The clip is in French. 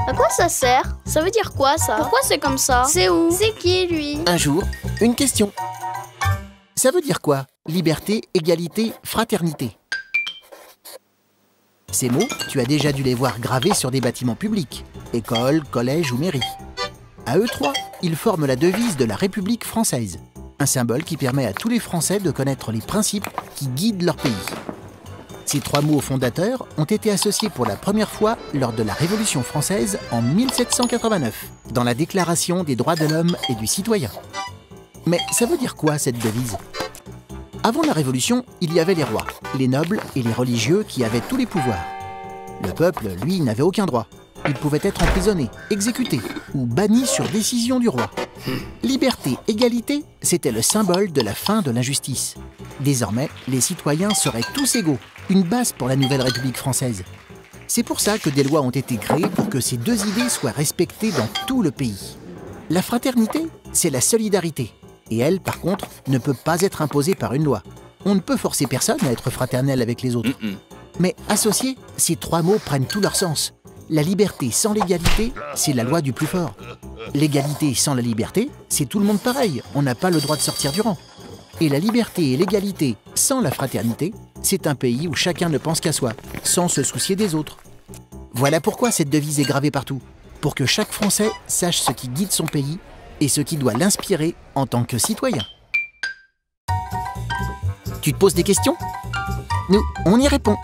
À quoi ça sert? Ça veut dire quoi ça? Pourquoi c'est comme ça? C'est où? C'est qui lui? Un jour, une question. Ça veut dire quoi? Liberté, égalité, fraternité. Ces mots, tu as déjà dû les voir gravés sur des bâtiments publics, écoles, collèges ou mairies. À eux trois, ils forment la devise de la République française, un symbole qui permet à tous les Français de connaître les principes qui guident leur pays. Ces trois mots fondateurs ont été associés pour la première fois lors de la Révolution française en 1789, dans la Déclaration des droits de l'homme et du citoyen. Mais ça veut dire quoi cette devise? Avant la Révolution, il y avait les rois, les nobles et les religieux qui avaient tous les pouvoirs. Le peuple, lui, n'avait aucun droit. Il pouvait être emprisonné, exécuté ou banni sur décision du roi. Liberté, égalité, c'était le symbole de la fin de l'injustice. Désormais, les citoyens seraient tous égaux, une base pour la nouvelle République française. C'est pour ça que des lois ont été créées pour que ces deux idées soient respectées dans tout le pays. La fraternité, c'est la solidarité. Et elle, par contre, ne peut pas être imposée par une loi. On ne peut forcer personne à être fraternel avec les autres. Mais associés, ces trois mots prennent tout leur sens. La liberté sans l'égalité, c'est la loi du plus fort. L'égalité sans la liberté, c'est tout le monde pareil, on n'a pas le droit de sortir du rang. Et la liberté et l'égalité sans la fraternité, c'est un pays où chacun ne pense qu'à soi, sans se soucier des autres. Voilà pourquoi cette devise est gravée partout, pour que chaque Français sache ce qui guide son pays et ce qui doit l'inspirer en tant que citoyen. Tu te poses des questions? Nous, on y répond.